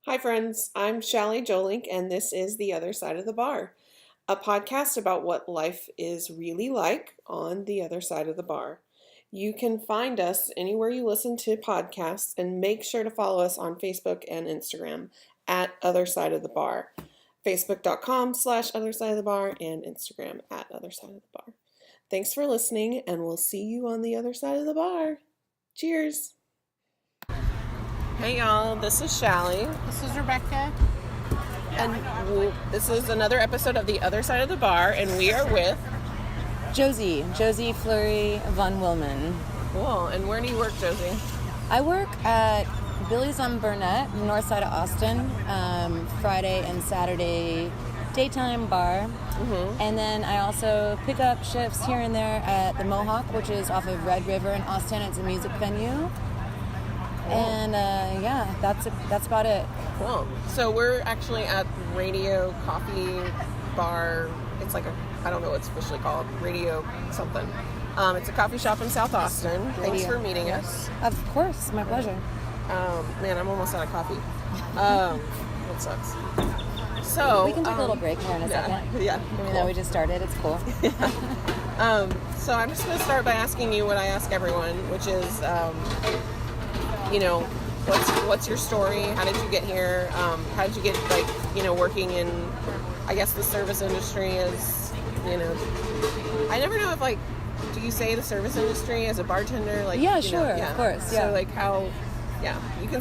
Hi, friends. I'm Shally Jolink, and this is The Other Side of the Bar, a podcast about what life is really like on the other side of the bar. You can find us anywhere you listen to podcasts, and make sure to follow us on Facebook and Instagram at Other Side of the Bar. Facebook.com/Other Side of the Bar and Instagram at Other Side of the Bar. Thanks for listening, and we'll see you on the other side of the bar. Cheers. Hey y'all, this is Shally. This is Rebecca. And this is another episode of The Other Side of the Bar, and we are with... Josie Fluri von Willmann. Cool. And where do you work, Josie? I work at Billy's on Burnet, north side of Austin, Friday and Saturday daytime bar. Mm-hmm. And then I also pick up shifts here and there at the Mohawk, which is off of Red River in Austin. It's a music venue. And that's about it. Cool. So we're actually at Radio Coffee Bar. It's like I don't know what it's officially called, Radio something. It's a coffee shop in South Austin. Thanks for meeting us. Of course, my pleasure. Man, I'm almost out of coffee. That sucks. So we can take a little break here in a second. Yeah. Even though we just started, it's cool. So I'm just going to start by asking you what I ask everyone, which is, what's your story? How did you get here? How did you get, working in, I guess, the service industry as, I never know if, do you say the service industry as a bartender? Yeah, sure, of course, yeah. So, how, you can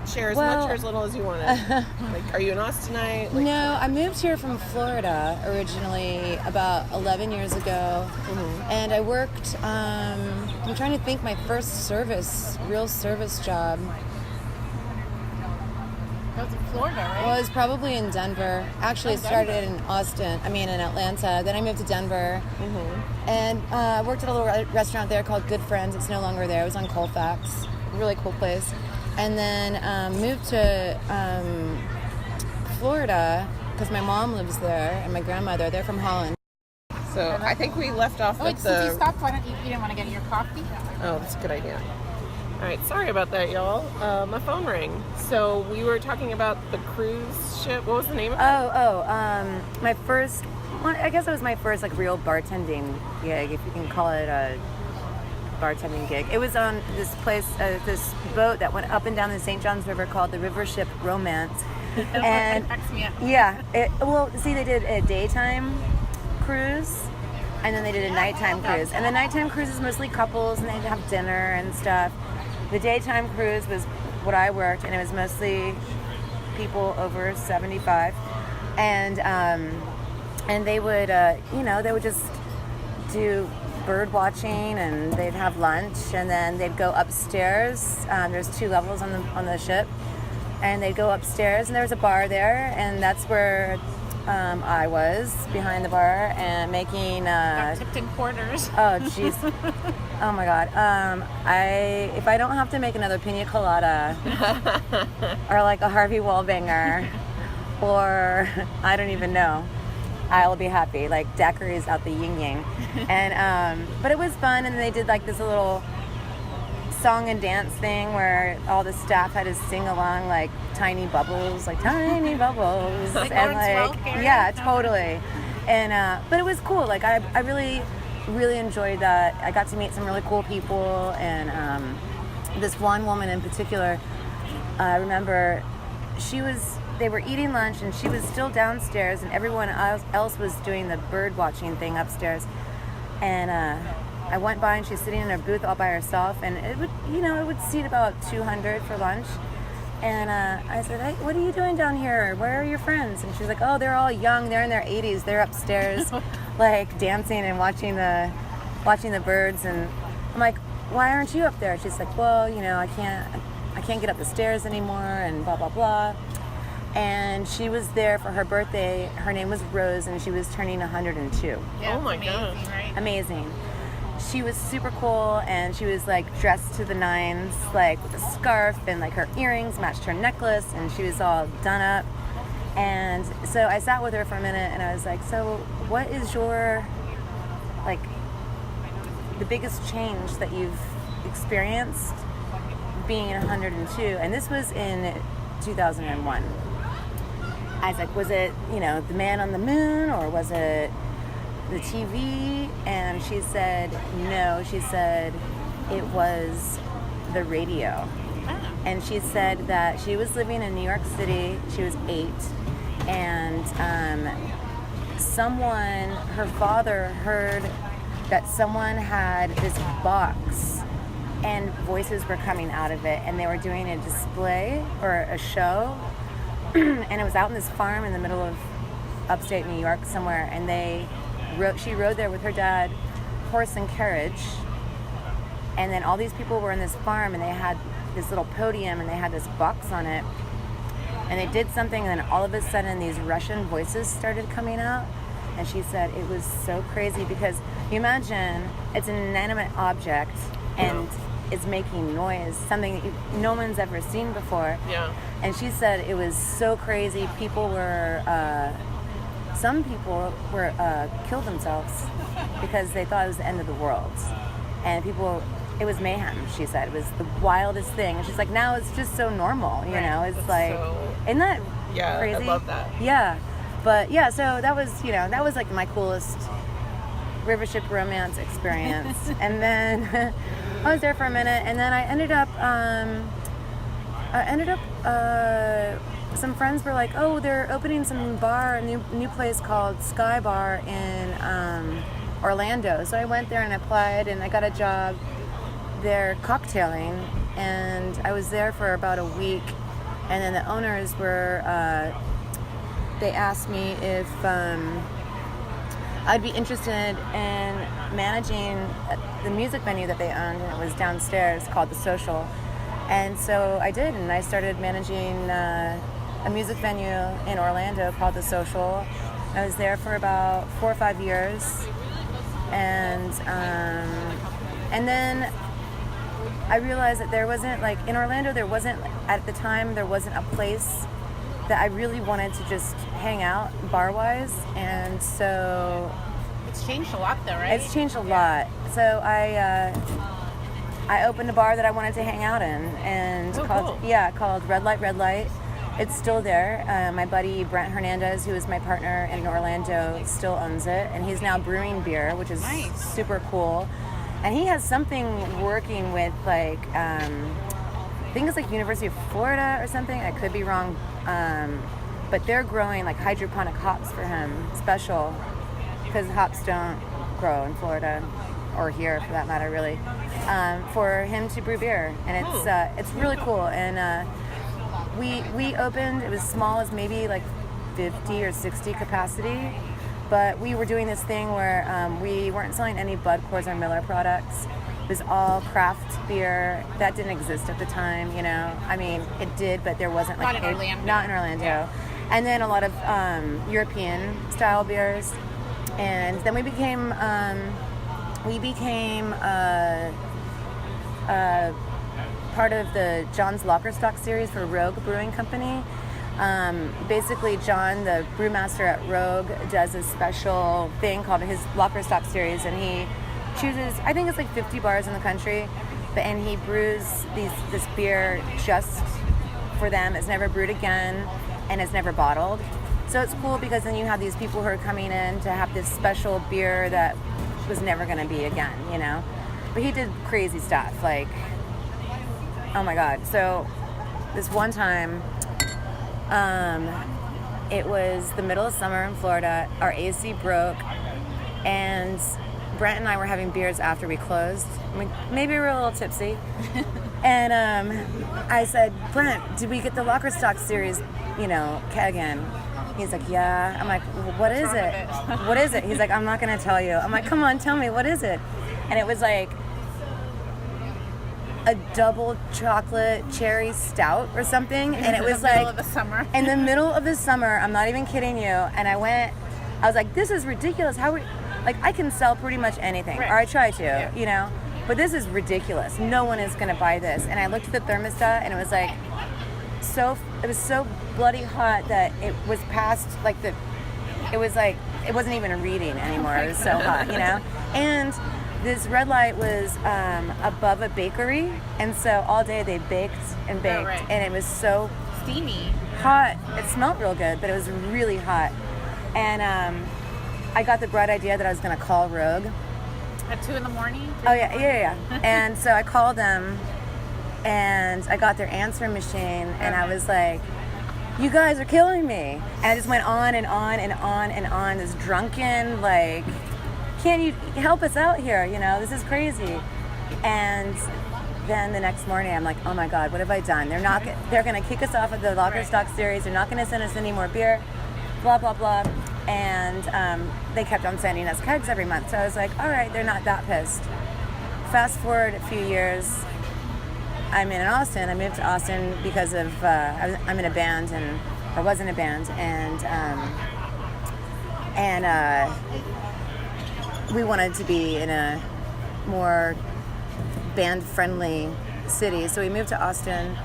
share as much or as little as you want to. Are you in Austinite? No, I moved here from Florida originally about 11 years ago. Mm-hmm. And I worked, I'm trying to think my first real service job. That was in Florida, right? Well, it was probably in Denver. Actually, it started in Atlanta. Then I moved to Denver. Mm-hmm. And I worked at a little restaurant there called Good Friends. It's no longer there. It was on Colfax. Really cool place. And then moved to Florida because my mom lives there and my grandmother. They're from Holland. So I think we left off with since you stopped, why don't you didn't want to get your coffee? Oh, that's a good idea. All right, sorry about that, y'all. My phone rang. So we were talking about the cruise ship. What was the name of it? My first, I guess it was my first real bartending gig, if you can call it a bartending gig. It was on this place, this boat that went up and down the St. Johns River called the River Ship Romance. And they did a daytime cruise and then they did a nighttime cruise. And the nighttime cruise is mostly couples and they'd have dinner and stuff. The daytime cruise was what I worked, and it was mostly people over 75. And they would they would just do bird watching, and they'd have lunch, and then they'd go upstairs. There's 2 levels on the ship, and they'd go upstairs, and there was a bar there, and that's where I was behind the bar and making tipped in quarters. Oh jeez. Oh my god. If I don't have to make another pina colada or a Harvey Wallbanger or I don't even know, I'll be happy. Daiquiris out the yin yang. And but it was fun, and they did this little song and dance thing where all the staff had to sing along tiny bubbles, tiny bubbles. Yeah, totally. And but it was cool. I really enjoyed that. I got to meet some really cool people, and this one woman in particular, I remember they were eating lunch and she was still downstairs and everyone else was doing the bird watching thing upstairs. And I went by and she was sitting in her booth all by herself, and it would seat about 200 for lunch. And I said, "Hey, what are you doing down here? Where are your friends?" And she's like, "Oh, they're all young. They're in their 80s. They're upstairs, dancing and watching the birds." And I'm like, "Why aren't you up there?" She's like, "Well, I can't get up the stairs anymore," and blah blah blah. And she was there for her birthday. Her name was Rose, and she was turning 102. Yeah, oh my god! Right? Amazing. She was super cool, and she was dressed to the nines, with a scarf, and her earrings matched her necklace, and she was all done up. And so I sat with her for a minute, and I was like, "So, what is your the biggest change that you've experienced being 102?" And this was in 2001. I was like, was it, the man on the moon, or was it the TV? And she said, no. She said it was the radio. And she said that she was living in New York City. She was 8. And her father heard that someone had this box and voices were coming out of it. And they were doing a display or a show. And it was out in this farm in the middle of upstate New York somewhere. And she rode there with her dad, horse and carriage. And then all these people were in this farm, and they had this little podium, and they had this box on it. And they did something, and then all of a sudden these Russian voices started coming out. And she said it was so crazy because you imagine it's an inanimate object and it's making noise, something that no one's ever seen before. Yeah. And she said it was so crazy. Some people were killed themselves because they thought it was the end of the world. And it was mayhem, she said. It was the wildest thing. And she's like, now it's just so normal, It's That's like, isn't that crazy? I love that. Yeah. But yeah, so that was like my coolest river ship romance experience. And then I was there for a minute, and then I ended up some friends were like, oh, they're opening some bar, a new place called Sky Bar in Orlando. So I went there and applied, and I got a job there cocktailing, and I was there for about a week. And then the owners were, they asked me if I'd be interested in managing the music venue that they owned, and it was downstairs called The Social. And so I did, and I started managing a music venue in Orlando called The Social. I was there for about 4 or 5 years, and then I realized that there wasn't, like, in Orlando, at the time, there wasn't a place that I really wanted to just hang out bar-wise, and so... It's changed a lot, though, right? It's changed a lot. So I opened a bar that I wanted to hang out in, and called Red Light. It's still there. My buddy Brent Hernandez, who is my partner in Orlando, still owns it, and he's now brewing beer, which is super cool. And he has something working with, like, I think it's like University of Florida or something. I could be wrong. But they're growing like hydroponic hops for him, special, because hops don't grow in Florida or here for that matter, really, for him to brew beer. And it's really cool. And we opened, it was small as maybe like 50 or 60 capacity. But we were doing this thing where we weren't selling any Bud, Coors, or Miller products. It was all craft beer. That didn't exist at the time, I mean, it did, but there wasn't like... Not in Orlando. Not in Orlando. Yeah. And then a lot of European style beers. And then we became part of the John's Lockerstock series for Rogue Brewing Company. Basically, John, the brewmaster at Rogue, does a special thing called his Lockerstock series, and he chooses, I think it's like 50 bars in the country, and he brews this beer just for them. It's never brewed again, and it's never bottled. So it's cool because then you have these people who are coming in to have this special beer that was never going to be again, But he did crazy stuff, like, oh my God. So this one time, it was the middle of summer in Florida. Our AC broke, and Brent and I were having beers after we closed. Maybe we were a little tipsy. And I said, Brent, did we get the Lockerstock series, keg in? He's like, yeah. I'm like, what is it? What is it? He's like, I'm not going to tell you. I'm like, come on, tell me, what is it? And it was like a double chocolate cherry stout or something. And it was like... In the middle of the summer. In the middle of the summer. I'm not even kidding you. And I was like, this is ridiculous. I can sell pretty much anything. Right. Or I try to, But this is ridiculous. No one is going to buy this. And I looked at the thermostat, and it was like... It was so bloody hot that it was past, like, it was like, it wasn't even a reading anymore. It was so hot, And this Red Light was above a bakery, and so all day they baked and baked, and it was so steamy. Hot. It smelled real good, but it was really hot. And I got the bright idea that I was going to call Rogue. At 2 a.m? Oh, yeah. And so I called them, and I got their answering machine, and I was like, you guys are killing me. And I just went on and on and on and on, this drunken, like, can you help us out here? You know, this is crazy. And then the next morning, I'm like, oh my God, what have I done? They're going to kick us off of the Locker Stock series. They're not going to send us any more beer, blah, blah, blah. And they kept on sending us kegs every month. So I was like, all right, they're not that pissed. Fast forward a few years, I'm in Austin. I moved to Austin because of, I'm in a band, or was in a band, and we wanted to be in a more band-friendly city. So we moved to Austin,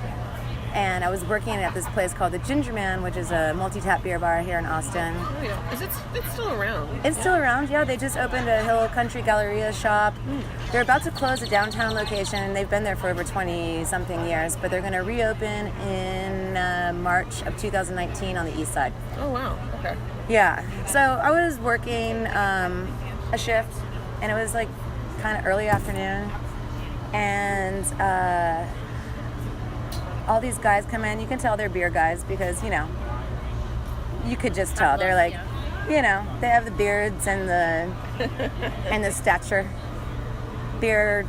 and I was working at this place called the Ginger Man, which is a multi-tap beer bar here in Austin. Oh, yeah. It's still around? It's still around, yeah. They just opened a Hill Country Galleria shop. They're about to close a downtown location. They've been there for over 20-something years, but they're going to reopen in March of 2019 on the east side. Oh, wow. Okay. Yeah. So I was working a shift, and it was like kind of early afternoon, and all these guys come in. You can tell they're beer guys because, you know, you could just tell. They're like, you know, they have the beards and the stature. Beard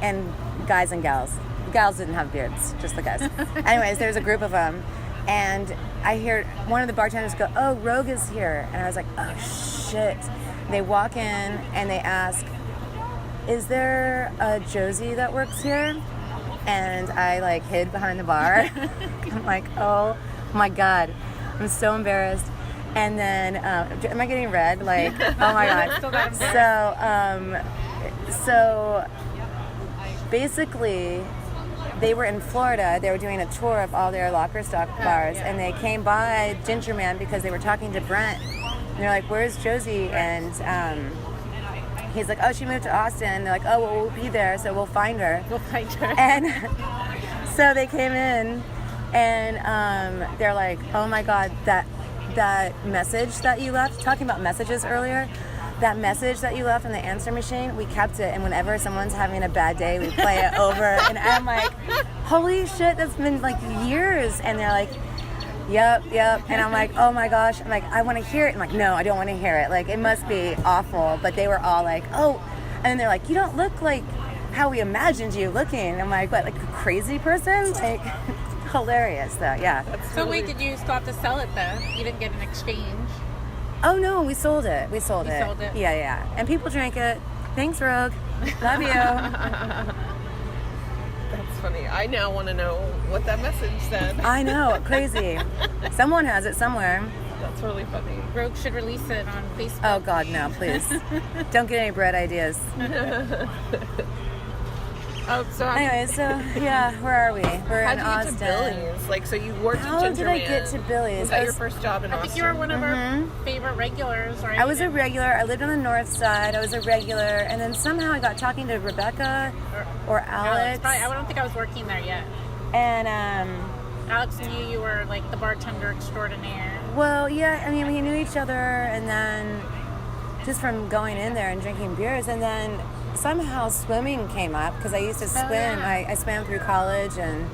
and guys and gals. The gals didn't have beards, just the guys. Anyways, there's a group of them, and I hear one of the bartenders go, oh, Rogue is here. And I was like, oh, shit. They walk in, and they ask, is there a Josie that works here? And I, like, hid behind the bar. I'm like, oh, my God. I'm so embarrassed. And then, am I getting red? Like, oh, my God. So basically, they were in Florida. They were doing a tour of all their Locker Stock bars, and they came by Ginger Man because they were talking to Brent. And they're like, where's Josie? And he's like, oh, she moved to Austin. They're like, oh, well, we'll be there, so we'll find her. And so they came in, and they're like, oh, my God, that message that you left, talking about messages earlier, that message that you left in the answer machine, we kept it, and whenever someone's having a bad day, we play it over. And I'm like, holy shit, that's been like years. And they're like, yep. And I'm like, oh my gosh. I'm like, I want to hear it. I'm like, no, I don't want to hear it. Like, it must be awful. But they were all like, oh. And then they're like, you don't look like how we imagined you looking. I'm like, what, like a crazy person? Like, hilarious though, yeah. So wait, did you still have to sell it though? You didn't get an exchange? Oh no, we sold it. Sold it. Yeah. And people drank it. Thanks, Rogue. Love you. That's funny. I now want to know what that message said. I know, crazy. Someone has it somewhere. That's really funny. Rogue should release it on Facebook. Oh God, no, please. Don't get any bread ideas. Oh, so anyway, so yeah, where are we? We're in Austin. How did you get to Billy's? Like, so you worked at Ginger How Man. did I get to Billy's? Was that your first job in Austin? I think you were one of our favorite regulars, right? I was a regular. I lived on the north side. I was a regular, and then somehow I got talking to Rebecca or Alex. I don't think I was working there yet. And Alex knew you were like the bartender extraordinaire. Well, yeah. I mean, we knew each other, and then just from going in there and drinking beers, and then somehow swimming came up because I used to swim. I swam through college, and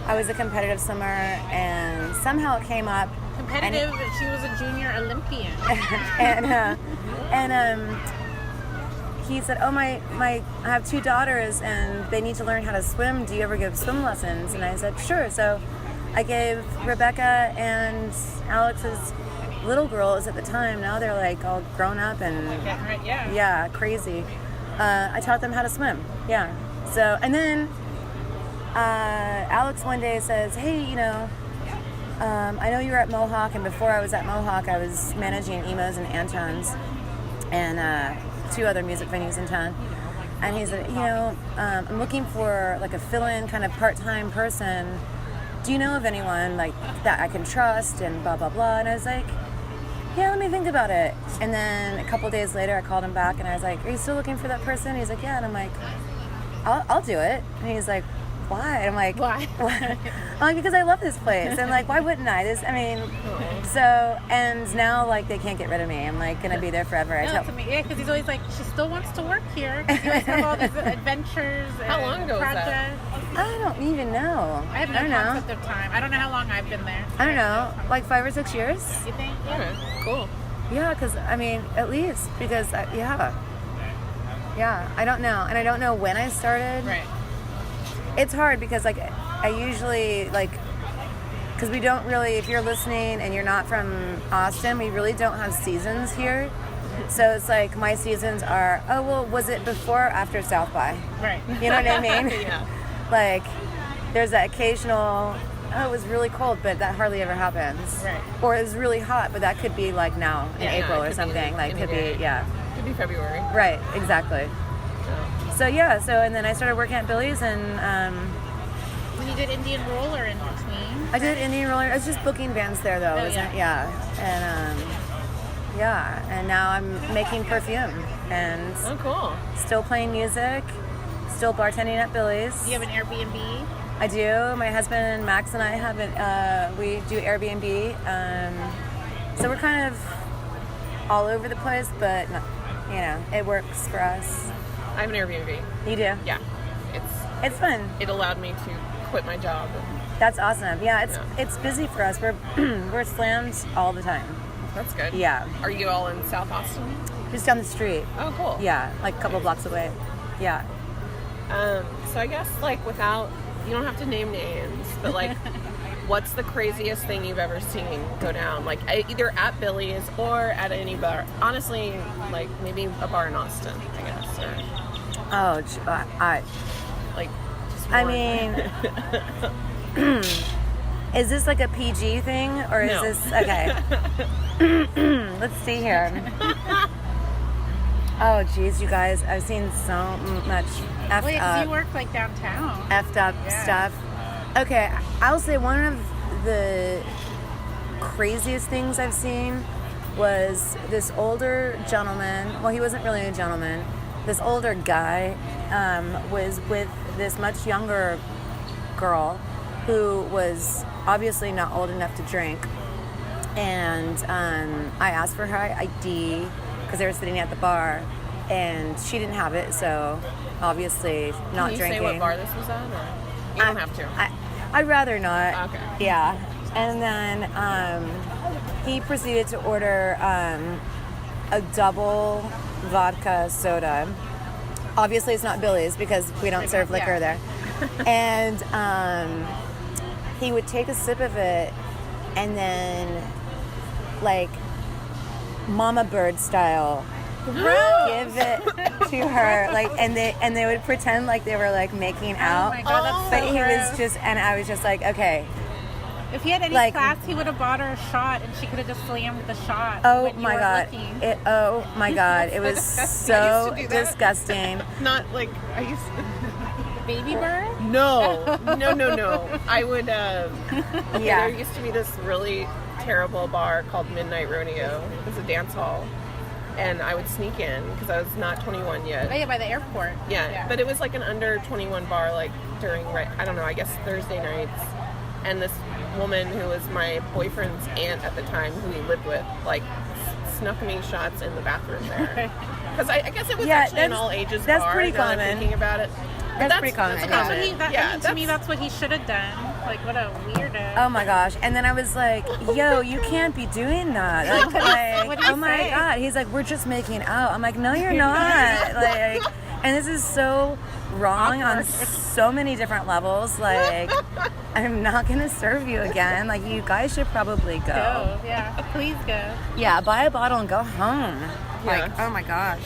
I was a competitive swimmer, and somehow it came up. Competitive? She was a junior Olympian. and he said, oh, I have 2 daughters, and they need to learn how to swim. Do you ever give swim lessons? And I said, sure. So I gave Rebecca and Alex's little girls at the time. Now they're like all grown up and yeah, crazy. I taught them how to swim. Yeah. So, and then Alex one day says, hey, you know, I know you were at Mohawk, and before I was at Mohawk, I was managing Emos and Antons and 2 other music venues in town. And he said, you know, I'm looking for like a fill-in kind of part-time person. Do you know of anyone like that I can trust and blah, blah, blah? And I was like, yeah, let me think about it. And then a couple days later, I called him back, and I was like, are you still looking for that person? He's like, yeah. And I'm like, I'll do it. And he's like, why? And I'm like, Why? Why? I'm like, because I love this place. And like, why wouldn't I? So, and now like they can't get rid of me. I'm like gonna be there forever. I No, tell to me, yeah, because he's always like, she still wants to work here. 'Cause he always have all these adventures and How long ago was that? projects. I don't even know. I have no concept of time. I don't know how long I've been there. I don't know, like 5 or 6 years. You think? Okay, cool. Yeah, because I mean, at least because yeah, I don't know, and I don't know when I started. Right. It's hard because like I usually like. Because we don't really, if you're listening and you're not from Austin, we really don't have seasons here. So it's like my seasons are, oh, well, was it before or after South by? Right. You know what I mean? Yeah. Like, there's that occasional, oh, it was really cold, but that hardly ever happens. Right. Or it was really hot, but that could be like now in Yeah, April it or could be something. Like, any could day. be, yeah. Could be February. Right, exactly. So, yeah, and then I started working at Billy's and When you did Indian roll or in between? I did Indian roller. I was just booking bands there, though. Oh, Wasn't it? Yeah. And now I'm making perfume and Oh, cool. still playing music, still bartending at Billy's. Do you have an Airbnb? I do. My husband Max and I have we do Airbnb. So we're kind of all over the place, but it works for us. I have an Airbnb. You do? Yeah. It's fun. It allowed me to quit my job. That's awesome. Yeah, it's busy for us. We're we're slammed all the time. That's good. Yeah. Are you all in South Austin? Just down the street. Oh, cool. Yeah, like a couple blocks away. Yeah. So I guess like you don't have to name names, but like, what's the craziest thing you've ever seen go down? Like either at Billy's or at any bar. Honestly, like maybe a bar in Austin, I guess. Or, Oh, like, just I one. mean, is this like a PG thing or is No. this okay? Let's see here. Oh, geez, you guys, I've seen so much effed Well, yeah, 'cause you up, work like downtown. effed up Yeah. stuff. Okay, I'll say one of the craziest things I've seen was this older gentleman. Well, he wasn't really a gentleman. This older guy was with this much younger girl who was obviously not old enough to drink. And I asked for her ID because they were sitting at the bar, and she didn't have it, so obviously not Can you drinking. say what bar this was at? Or you don't have to. I'd rather not. Okay. Yeah. And then he proceeded to order a double vodka soda. Obviously, it's not Billy's because we don't serve liquor Yeah. there. And he would take a sip of it and then, like, mama bird style, give it to her, like, and they would pretend like they were like making out. Oh my god, that's But so he was gross. just, and I was just like, okay. If he had any like- class, he would have bought her a shot, and she could have just slammed the shot. Oh when you my weren't god! looking. Oh my god! It was so do that. disgusting. Not like I used to. Baby bird? No. I would. Yeah. There used to be this really terrible bar called Midnight Rodeo. It was a dance hall, and I would sneak in because I was not 21 yet. Oh yeah, by the airport. Yeah, but it was like an under 21 bar, like during, I don't know, I guess Thursday nights. And this woman who was my boyfriend's aunt at the time, who he lived with, like snuck me shots in the bathroom there. Because I guess it was actually an all ages bar. That's pretty now that I'm common. thinking about it. That's pretty common. That's That's common. what he, that, yeah, I mean, to me, that's what he should have done. Like, what a weirdo. Oh my gosh! And then I was like, "Yo, you can't be doing that!" Like, What'd he oh my say? god! He's like, "We're just making out." I'm like, "No, you're not!" Like, and this is so wrong on so many different levels. Like, I'm not gonna serve you again. Like, you guys should probably go. Go. Yeah, please go. Yeah, buy a bottle and go home. Yeah. Like, oh my gosh.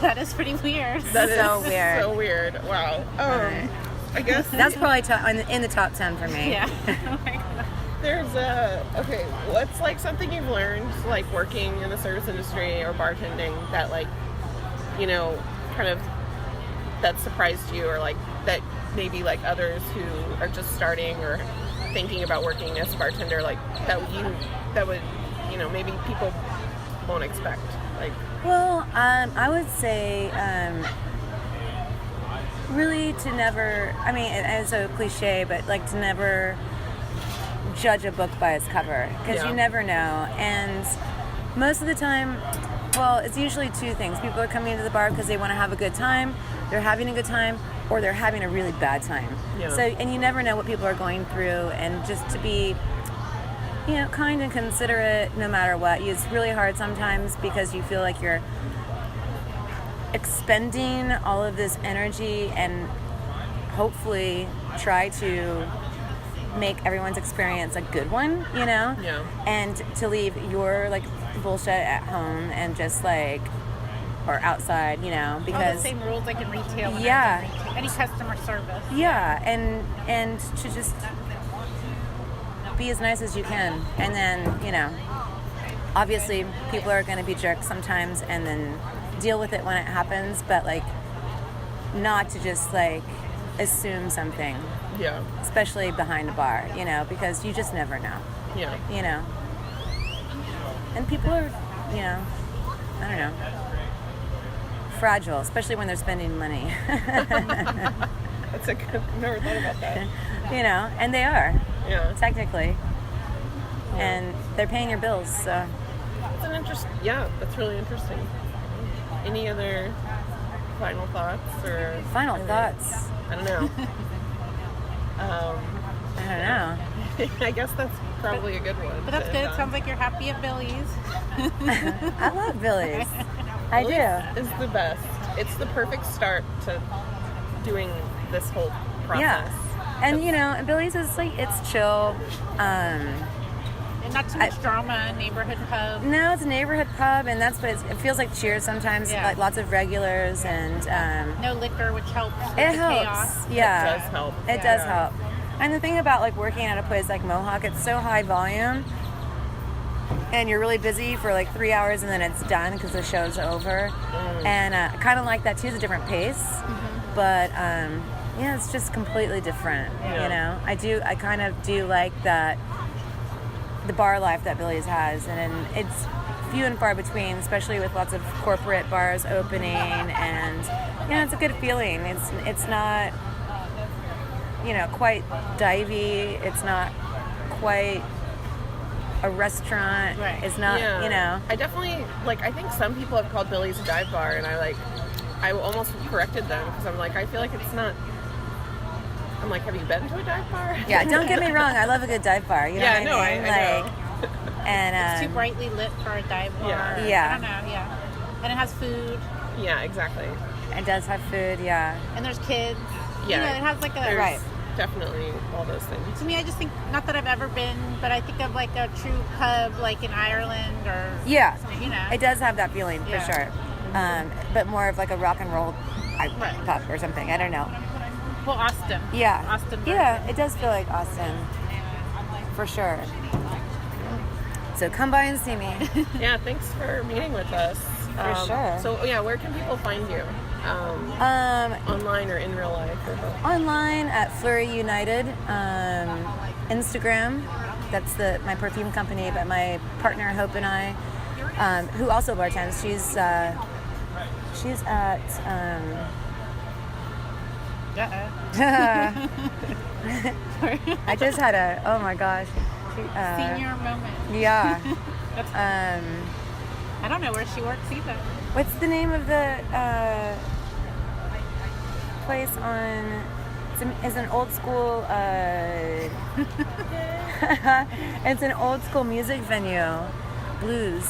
That is pretty weird. That is so weird. So weird. Wow. I guess That's probably in the top 10 for me. Yeah. Oh my god. there's okay, what's like something you've learned like working in the service industry or bartending that like, you know, kind of that surprised you, or like that maybe like others who are just starting or thinking about working as a bartender, like that would, you know, maybe people won't expect. Like, Well, I would say really to never, I mean, it's so cliche, but like to never judge a book by its cover, because you never know. And most of the time, well, it's usually two things. People are coming into the bar because they want to have a good time, they're having a good time, or they're having a really bad time. Yeah. So, and you never know what people are going through, and just to be, you know, kind and considerate no matter what. It's really hard sometimes because you feel like you're expending all of this energy and hopefully try to make everyone's experience a good one, you know? Yeah. And to leave your like bullshit at home and just like, or outside, you know, All because the same rules like in retail. And Yeah. any customer service. yeah, and to just be as nice as you can. And then, you know, obviously people are going to be jerks sometimes, and then deal with it when it happens, but like not to just like assume something, Yeah. especially behind a bar, you know, because you just never know, Yeah. you know. And people are, you know, I don't know, fragile, especially when they're spending money. That's a good. I've never thought about that. You know, and they are, Yeah. technically. And they're paying your bills, so. That's an Yeah, that's really interesting. Any other final thoughts or Final thoughts. I don't know. I don't know. I guess that's probably a good one. But that's to good. end It on. sounds like you're happy at Billy's. I love Billy's. I do. It's the best. It's the perfect start to doing this whole process. Yeah. And you know, and Billy's is like, it's chill. And not too much drama, neighborhood pub. No, it's a neighborhood pub, and that's what it feels like. Cheers sometimes, Yeah. like lots of regulars, and No liquor, which helps with it the helps. chaos. Yeah, It does help. It does help. And the thing about like working at a place like Mohawk, it's so high volume, and you're really busy for like 3 hours, and then it's done because the show's over. And I kind of like that too. It's a different pace, but yeah, it's just completely different. Yeah. You know, I kind of do like that. The bar life that Billy's has, and it's few and far between, especially with lots of corporate bars opening, and you know, it's a good feeling. It's not, you know, quite divey. It's not quite a restaurant. Right. It's not, Yeah. you know. I definitely like. I think some people have called Billy's a dive bar, and I almost corrected them because I'm like, I feel like it's not. I'm like, have you been to a dive bar? Yeah, don't get me wrong. I love a good dive bar. You know Yeah, what no, I mean? I know. Like, and It's too brightly lit for a dive bar. Yeah. Yeah. I don't know, yeah. And it has food, Yeah, exactly. it does have food. Yeah. and there's kids. Yeah, You know, it has like a... There's Right. definitely all those things. To me, I just think, not that I've ever been, but I think of like a true pub like in Ireland or... Yeah. You know. It does have that feeling Yeah. for sure, but more of like a rock and roll Right. pub or something. I don't know. Well, Austin. Yeah, Austin. yeah, it does feel like Austin, for sure. So come by and see me. Yeah, thanks for meeting with us. For sure. So yeah, where can people find you? Online or in real life or both? Online at Fluri United, Instagram. That's my perfume company, but my partner Hope and I, who also bartends, she's at. I just had oh my gosh. Senior moment. Yeah. I don't know where she works either. What's the name of the place on? It's an old school. It's an old school music venue, blues.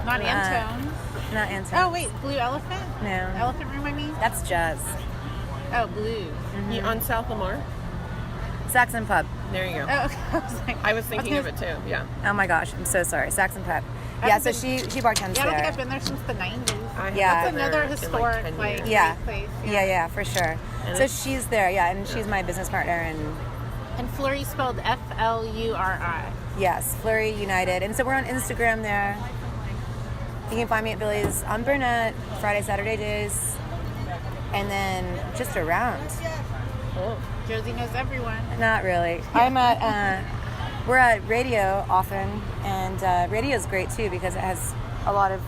Not Antone's. Not Antone's. Oh, wait. Blue Elephant? No. Elephant Room, I mean? That's jazz. Oh, blues. You on South Lamar? Saxon Pub. There you go. Oh, okay. I was like... I was thinking of it too. Yeah. Oh my gosh, I'm so sorry. Saxon Pub. Yeah, so she bartends Yeah, I don't think there. I've been there since the 90s. I have Yeah. been That's there another in, historic, 10 like, years. Yeah. place. Yeah, for sure. And So it's- she's there, yeah, and she's my business partner, and And Fluri spelled Fluri. yes, Flurry United. And so we're on Instagram there. You can find me at Billy's on Burnet, Friday, Saturday days, and then just around. Cool. Josie knows everyone. Not really. I'm at, we're at radio often, and radio's great too because it has a lot of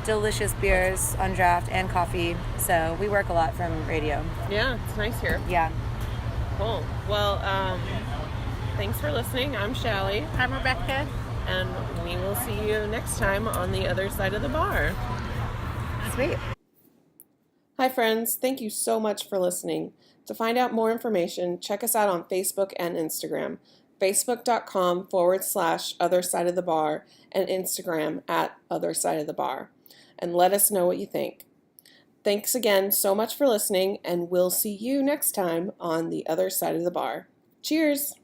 delicious beers on draft and coffee. So we work a lot from radio. Yeah, it's nice here. Yeah. Cool. Well, thanks for listening. I'm Shelly. I'm Rebecca. And we will see you next time on the other side of the bar. Sweet. Hi, friends. Thank you so much for listening. To find out more information, check us out on Facebook and Instagram. Facebook.com/Other Side of the Bar and Instagram @Other Side of the Bar. And let us know what you think. Thanks again so much for listening, and we'll see you next time on the other side of the bar. Cheers!